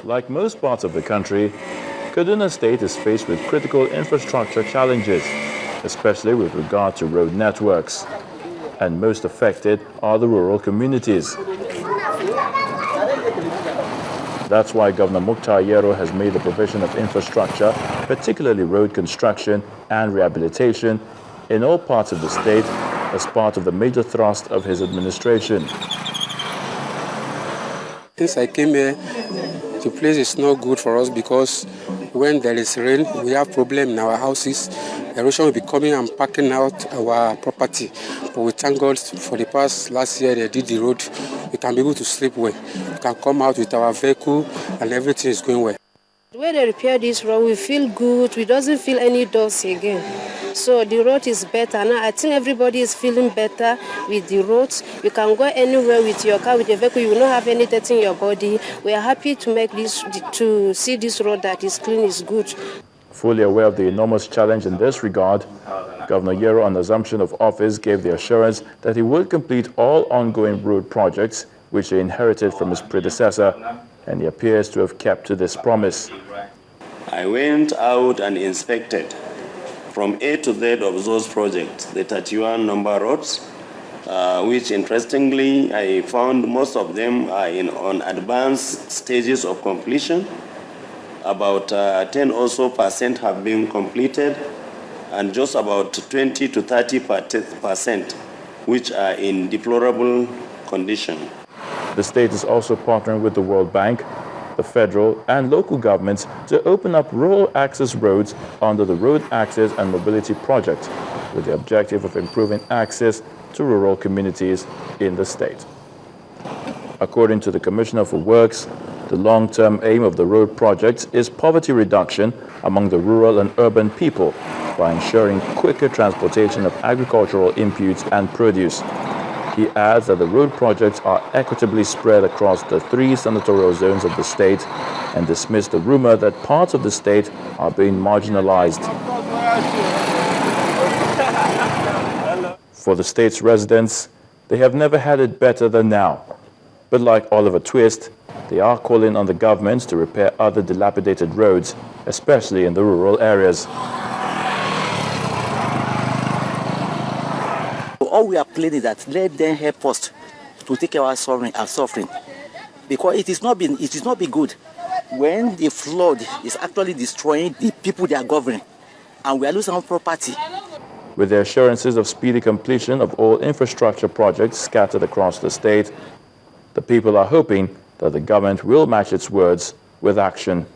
Like most parts of the country, Kaduna State is faced with critical infrastructure challenges, especially with regard to road networks. And most affected are the rural communities. That's why Governor Mukhtar Yero has made the provision of infrastructure, particularly road construction and rehabilitation, in all parts of the state as part of the major thrust of his administration. Since I came here, the place is not good for us because when there is rain, we have problem in our houses. Erosion will be coming and packing out our property. But we thank God for the past last year they did the road. We can be able to sleep well. We can come out with our vehicle and everything is going well. The way they repair this road, we feel good. We doesn't feel any dust again. So the road is better now. I think everybody is feeling better with the roads. You can go anywhere with your car, with your vehicle. You will not have anything in your body. We are happy to see this road that is clean, is good. Fully aware of the enormous challenge in this regard, Governor Yero, on assumption of office, gave the assurance that he will complete all ongoing road projects which he inherited from his predecessor, and he appears to have kept to this promise. I went out and inspected from A to Z of those projects, the 31 number roads, which interestingly I found most of them are on advanced stages of completion. About 10% or so have been completed, and just about 20 to 30% which are in deplorable condition. The state is also partnering with the World Bank, the federal and local governments to open up rural access roads under the Road Access and Mobility Project, with the objective of improving access to rural communities in the state. According to the Commissioner for Works, the long-term aim of the road projects is poverty reduction among the rural and urban people by ensuring quicker transportation of agricultural inputs and produce. He adds that the road projects are equitably spread across the 3 senatorial zones of the state and dismissed the rumor that parts of the state are being marginalized. For the state's residents, they have never had it better than now. But like Oliver Twist, they are calling on the government to repair other dilapidated roads, especially in the rural areas. All we are pleading that let them help us to take care of our suffering, because it is not be good when the flood is actually destroying the people they are governing, and we are losing our property. With the assurances of speedy completion of all infrastructure projects scattered across the state, the people are hoping that the government will match its words with action.